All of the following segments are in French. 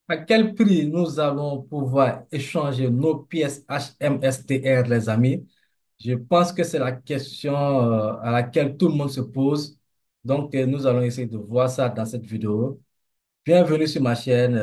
À quel prix nous allons pouvoir échanger nos pièces HMSTR, les amis? Je pense que c'est la question à laquelle tout le monde se pose. Donc, nous allons essayer de voir ça dans cette vidéo. Bienvenue sur ma chaîne,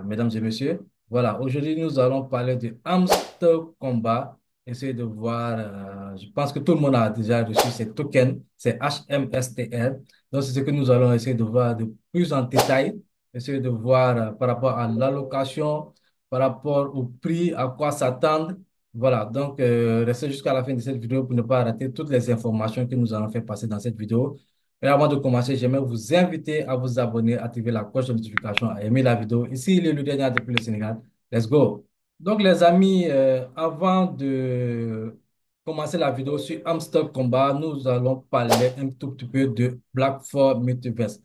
mesdames et messieurs. Voilà, aujourd'hui, nous allons parler de Hamster Combat. Essayer de voir, je pense que tout le monde a déjà reçu ces tokens, c'est HMSTR. Donc, c'est ce que nous allons essayer de voir de plus en détail. Essayer de voir par rapport à l'allocation, par rapport au prix, à quoi s'attendre. Voilà, donc, restez jusqu'à la fin de cette vidéo pour ne pas rater toutes les informations que nous allons faire passer dans cette vidéo. Et avant de commencer, j'aimerais vous inviter à vous abonner, à activer la cloche de notification, à aimer la vidéo. Ici, il est le dernier depuis le Sénégal. Let's go. Donc, les amis, avant de commencer la vidéo sur Hamster Combat, nous allons parler un tout petit peu de Black 4 Multiverse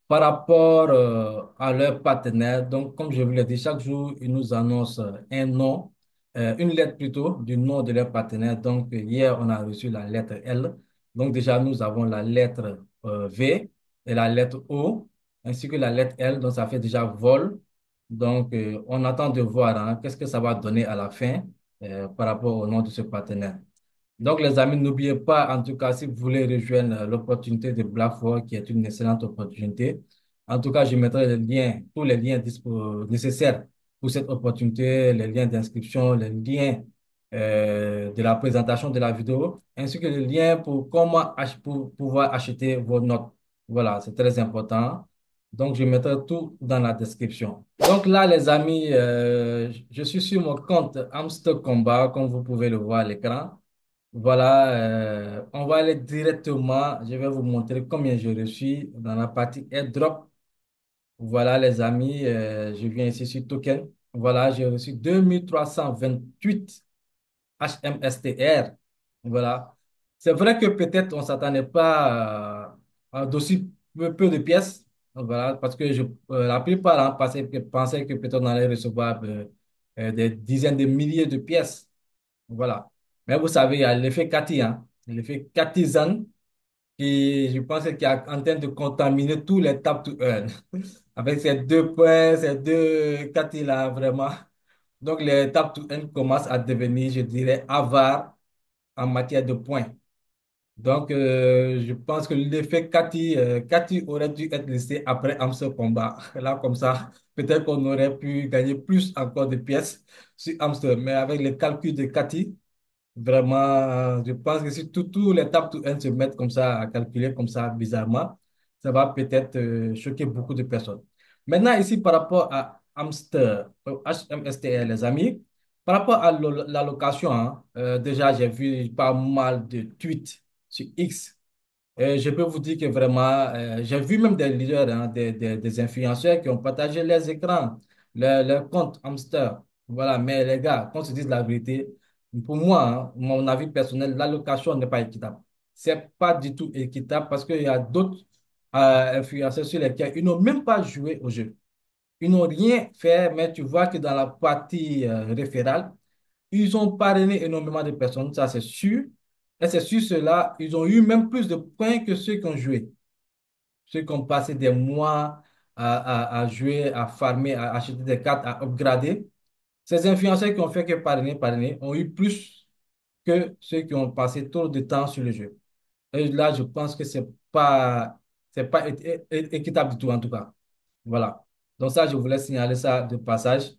par rapport à leurs partenaires. Donc, comme je vous l'ai dit, chaque jour, ils nous annoncent un nom, une lettre plutôt, du nom de leur partenaire. Donc, hier, on a reçu la lettre L. Donc, déjà, nous avons la lettre V et la lettre O, ainsi que la lettre L. Donc, ça fait déjà vol. Donc, on attend de voir hein, qu'est-ce que ça va donner à la fin par rapport au nom de ce partenaire. Donc, les amis, n'oubliez pas, en tout cas, si vous voulez rejoindre l'opportunité de Blackford, qui est une excellente opportunité. En tout cas, je mettrai les liens, tous les liens nécessaires pour cette opportunité, les liens d'inscription, les liens de la présentation de la vidéo, ainsi que les liens pour pour pouvoir acheter vos notes. Voilà, c'est très important. Donc, je mettrai tout dans la description. Donc là, les amis, je suis sur mon compte Hamster Combat, comme vous pouvez le voir à l'écran. Voilà, on va aller directement. Je vais vous montrer combien j'ai reçu dans la partie airdrop. Voilà, les amis, je viens ici sur token. Voilà, j'ai reçu 2328 HMSTR. Voilà. C'est vrai que peut-être on ne s'attendait pas à d'aussi peu de pièces. Voilà, parce que la plupart pensaient que peut-être on allait recevoir des dizaines de milliers de pièces. Voilà. Mais vous savez, il y a l'effet Cathy, hein, l'effet Cathy-Zan, qui, je pense, qui est en train de contaminer tous les tap to earn. Avec ces deux points, ces deux Cathy-là, vraiment. Donc, les tap to earn commencent à devenir, je dirais, avares en matière de points. Donc, je pense que l'effet Cathy aurait dû être laissé après Hamster Combat. Là, comme ça, peut-être qu'on aurait pu gagner plus encore de pièces sur Hamster. Mais avec les calculs de Cathy, vraiment, je pense que si tous les tap to earn se mettent comme ça, à calculer comme ça, bizarrement, ça va peut-être choquer beaucoup de personnes. Maintenant, ici, par rapport à Hamster, HMSTR, les amis, par rapport à l'allocation, hein, déjà, j'ai vu pas mal de tweets sur X. Je peux vous dire que vraiment, j'ai vu même des leaders, hein, des influenceurs qui ont partagé les écrans, leur compte Hamster. Voilà, mais les gars, qu'on se dise la vérité, pour moi, hein, mon avis personnel, l'allocation n'est pas équitable. C'est pas du tout équitable parce qu'il y a d'autres influenceurs sur lesquels ils n'ont même pas joué au jeu. Ils n'ont rien fait, mais tu vois que dans la partie référale, ils ont parrainé énormément de personnes, ça c'est sûr. Et c'est sur cela, ils ont eu même plus de points que ceux qui ont joué. Ceux qui ont passé des mois à jouer, à farmer, à acheter des cartes, à upgrader. Ces influenceurs qui ont fait que parrainer, ont eu plus que ceux qui ont passé trop de temps sur le jeu. Et là, je pense que c'est pas équitable du tout, en tout cas. Voilà. Donc ça, je voulais signaler ça de passage.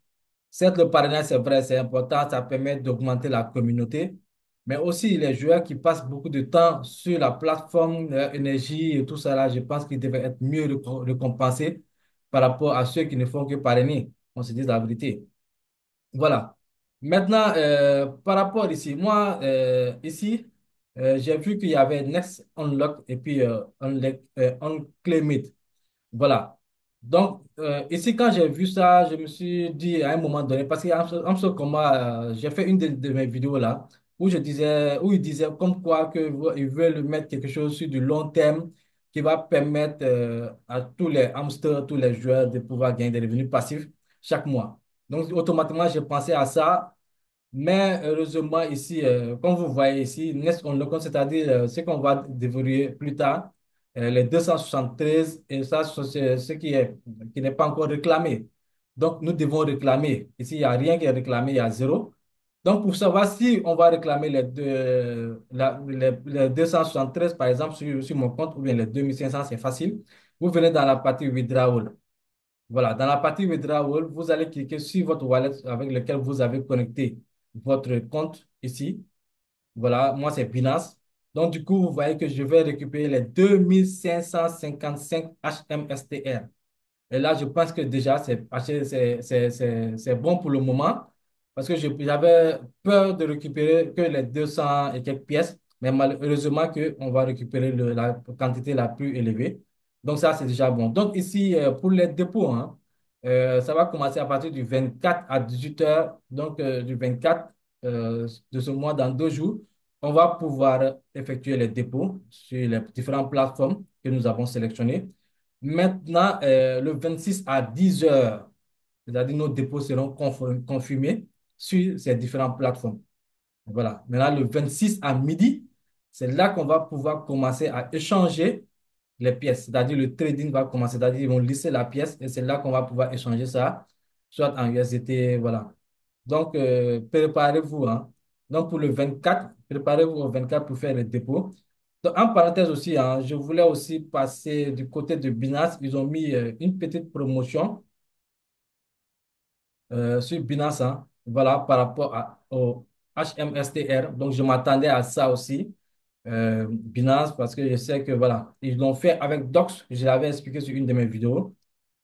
Certes, le parrainage, c'est vrai, c'est important, ça permet d'augmenter la communauté, mais aussi les joueurs qui passent beaucoup de temps sur la plateforme, énergie et tout ça là, je pense qu'ils devraient être mieux récompensés par rapport à ceux qui ne font que parrainer. On se dit la vérité. Voilà. Maintenant, par rapport ici, moi, ici, j'ai vu qu'il y avait Next Unlock et puis Unclaim It. Voilà. Donc, ici, quand j'ai vu ça, je me suis dit à un moment donné, parce qu'en ce comment j'ai fait une de mes vidéos là, où il disait comme quoi que ils veulent mettre quelque chose sur du long terme qui va permettre à tous les hamsters, tous les joueurs de pouvoir gagner des revenus passifs chaque mois. Donc, automatiquement, j'ai pensé à ça. Mais heureusement, ici, comme vous voyez ici, Nest on le compte, c'est-à-dire ce qu'on va déverrouiller plus tard, les 273, et ça, c'est ce qui n'est pas encore réclamé. Donc, nous devons réclamer. Ici, il n'y a rien qui est réclamé, il y a zéro. Donc, pour savoir si on va réclamer les 273, par exemple, sur mon compte, ou bien les 2500, c'est facile. Vous venez dans la partie withdrawal. Voilà, dans la partie withdrawal, vous allez cliquer sur votre wallet avec lequel vous avez connecté votre compte ici. Voilà, moi, c'est Binance. Donc, du coup, vous voyez que je vais récupérer les 2555 HMSTR. Et là, je pense que déjà, c'est bon pour le moment parce que j'avais peur de récupérer que les 200 et quelques pièces, mais malheureusement, on va récupérer la quantité la plus élevée. Donc, ça, c'est déjà bon. Donc, ici, pour les dépôts, hein, ça va commencer à partir du 24 à 18 heures. Donc, du 24 de ce mois, dans 2 jours, on va pouvoir effectuer les dépôts sur les différentes plateformes que nous avons sélectionnées. Maintenant, le 26 à 10 heures, c'est-à-dire nos dépôts seront confirmés sur ces différentes plateformes. Voilà. Maintenant, le 26 à midi, c'est là qu'on va pouvoir commencer à échanger les pièces. C'est-à-dire le trading va commencer. C'est-à-dire ils vont lisser la pièce et c'est là qu'on va pouvoir échanger ça, soit en USDT. Voilà. Donc, préparez-vous, hein. Donc, pour le 24, préparez-vous au 24 pour faire les dépôts. Donc, en parenthèse aussi, hein, je voulais aussi passer du côté de Binance. Ils ont mis une petite promotion sur Binance, hein, voilà, par rapport au HMSTR. Donc, je m'attendais à ça aussi, Binance, parce que je sais que, voilà, ils l'ont fait avec Dox. Je l'avais expliqué sur une de mes vidéos.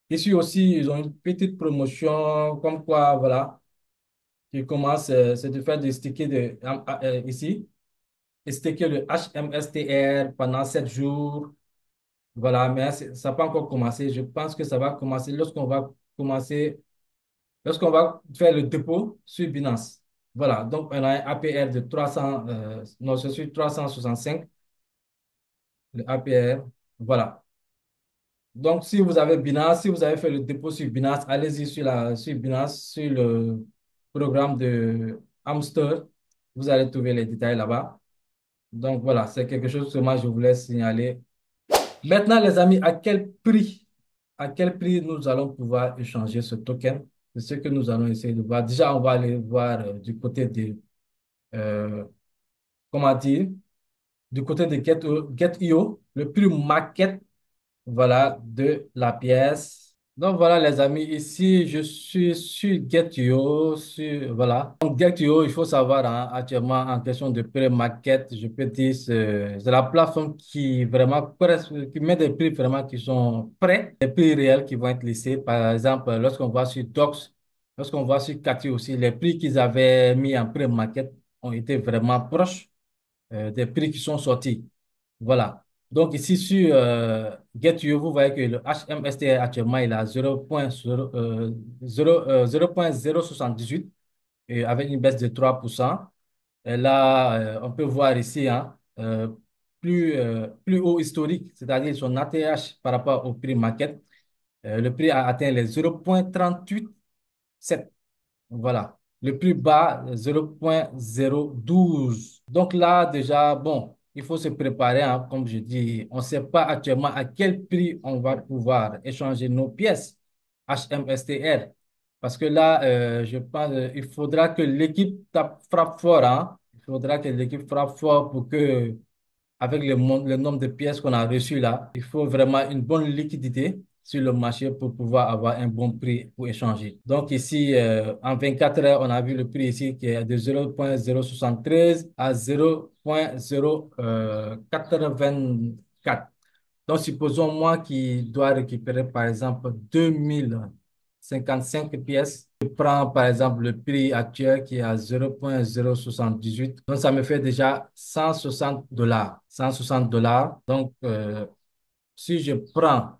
Ici aussi, ils ont une petite promotion, comme quoi, voilà, qui commence, c'est de faire des stickers ici, et sticker le HMSTR pendant 7 jours. Voilà, mais ça n'a pas encore commencé. Je pense que ça va commencer lorsqu'on va faire le dépôt sur Binance. Voilà, donc on a un APR de 300, non, je suis 365, le APR. Voilà. Donc, si vous avez Binance, si vous avez fait le dépôt sur Binance, allez-y sur Binance, sur le programme de Hamster. Vous allez trouver les détails là-bas. Donc, voilà, c'est quelque chose que moi, je voulais signaler. Maintenant, les amis, à quel prix nous allons pouvoir échanger ce token? C'est ce que nous allons essayer de voir. Déjà, on va aller voir du côté euh, comment dire, du côté de Get.io, le prix market, voilà, de la pièce. Donc voilà les amis, ici je suis sur Get.io, voilà. Donc Get.io, il faut savoir hein, actuellement en question de pré-market, je peux dire c'est la plateforme qui vraiment qui met des prix vraiment qui sont prêts, des prix réels qui vont être lissés. Par exemple, lorsqu'on va sur Dox, lorsqu'on va sur Cathy aussi, les prix qu'ils avaient mis en pré-market ont été vraiment proches des prix qui sont sortis. Voilà. Donc ici sur Get.io, vous voyez que le HMSTR actuellement il est à 0.078 et avec une baisse de 3%. Et là, on peut voir ici hein, plus haut historique, c'est-à-dire son ATH par rapport au prix market. Le prix a atteint les 0.387. Voilà. Le plus bas, 0.012. Donc là, déjà, bon, il faut se préparer, hein, comme je dis. On ne sait pas actuellement à quel prix on va pouvoir échanger nos pièces HMSTR. Parce que là, je pense il faudra que l'équipe frappe fort. Hein. Il faudra que l'équipe frappe fort pour que avec le nombre de pièces qu'on a reçues là, il faut vraiment une bonne liquidité sur le marché pour pouvoir avoir un bon prix pour échanger. Donc ici, en 24 heures, on a vu le prix ici qui est de 0.073 à 0.084. Donc supposons moi qui dois récupérer par exemple 2055 pièces. Je prends par exemple le prix actuel qui est à 0.078. Donc ça me fait déjà 160 dollars. 160 dollars. Donc si je prends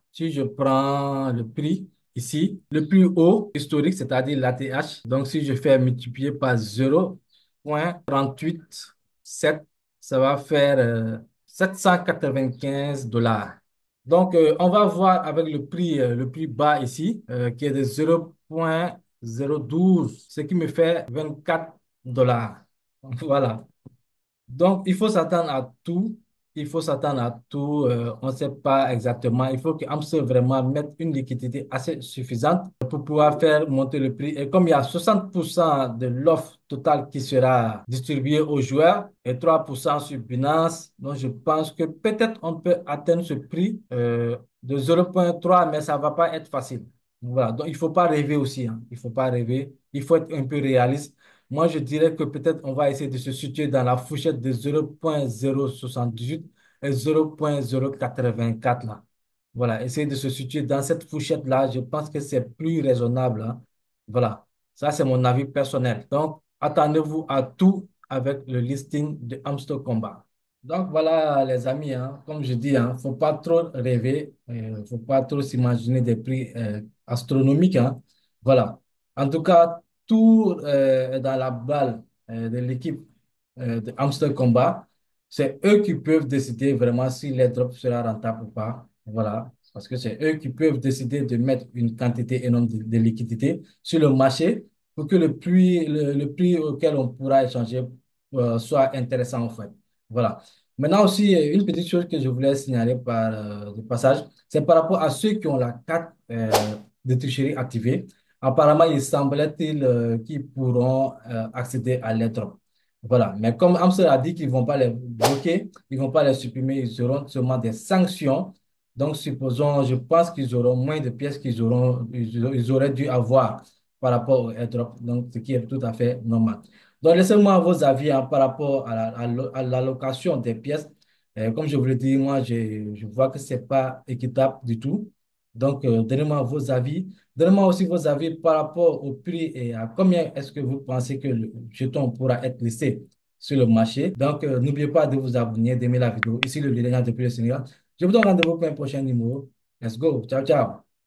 le prix ici, le plus haut historique, c'est-à-dire l'ATH, donc si je fais multiplier par 0.387, ça va faire 795 dollars. Donc, on va voir avec le plus bas ici, qui est de 0.012, ce qui me fait 24 dollars. Voilà. Donc, il faut s'attendre à tout. il faut s'attendre à tout. On ne sait pas exactement. Il faut que Amstel vraiment mette une liquidité assez suffisante pour pouvoir faire monter le prix. Et comme il y a 60% de l'offre totale qui sera distribuée aux joueurs et 3% sur Binance, donc je pense que peut-être on peut atteindre ce prix de 0,3, mais ça ne va pas être facile. Voilà, donc il ne faut pas rêver aussi, hein. Il ne faut pas rêver. Il faut être un peu réaliste. Moi, je dirais que peut-être on va essayer de se situer dans la fourchette de 0,078 et 0,084 là. Voilà, essayer de se situer dans cette fourchette-là. Je pense que c'est plus raisonnable, hein. Voilà, ça c'est mon avis personnel. Donc, attendez-vous à tout avec le listing de Hamster Combat. Donc voilà les amis, hein, comme je dis, hein, faut pas trop rêver, faut pas trop s'imaginer des prix astronomiques, hein. Voilà. En tout cas, tout est dans la balle de l'équipe de Hamster Combat. C'est eux qui peuvent décider vraiment si l'airdrop sera rentable ou pas. Voilà. Parce que c'est eux qui peuvent décider de mettre une quantité énorme de liquidité sur le marché pour que le prix auquel on pourra échanger soit intéressant en fait. Voilà. Maintenant aussi, une petite chose que je voulais signaler par le passage, c'est par rapport à ceux qui ont la carte de tricherie activée. Apparemment, il semblerait-il qu'ils pourront accéder à l'airdrop. Voilà. Mais comme Amstel a dit qu'ils ne vont pas les bloquer, ils ne vont pas les supprimer, ils auront seulement des sanctions. Donc, supposons, je pense qu'ils auront moins de pièces ils auraient dû avoir par rapport au airdrop, donc ce qui est tout à fait normal. Donc, laissez-moi vos avis hein, par rapport à l'allocation des pièces. Comme je vous l'ai dit, moi, je vois que ce n'est pas équitable du tout. Donc, donnez-moi vos avis. Donnez-moi aussi vos avis par rapport au prix et à combien est-ce que vous pensez que le jeton pourra être listé sur le marché. Donc, n'oubliez pas de vous abonner, d'aimer la vidéo. Ici, le leader depuis le Sénégal. Je vous donne rendez-vous pour un prochain numéro. Let's go. Ciao, ciao.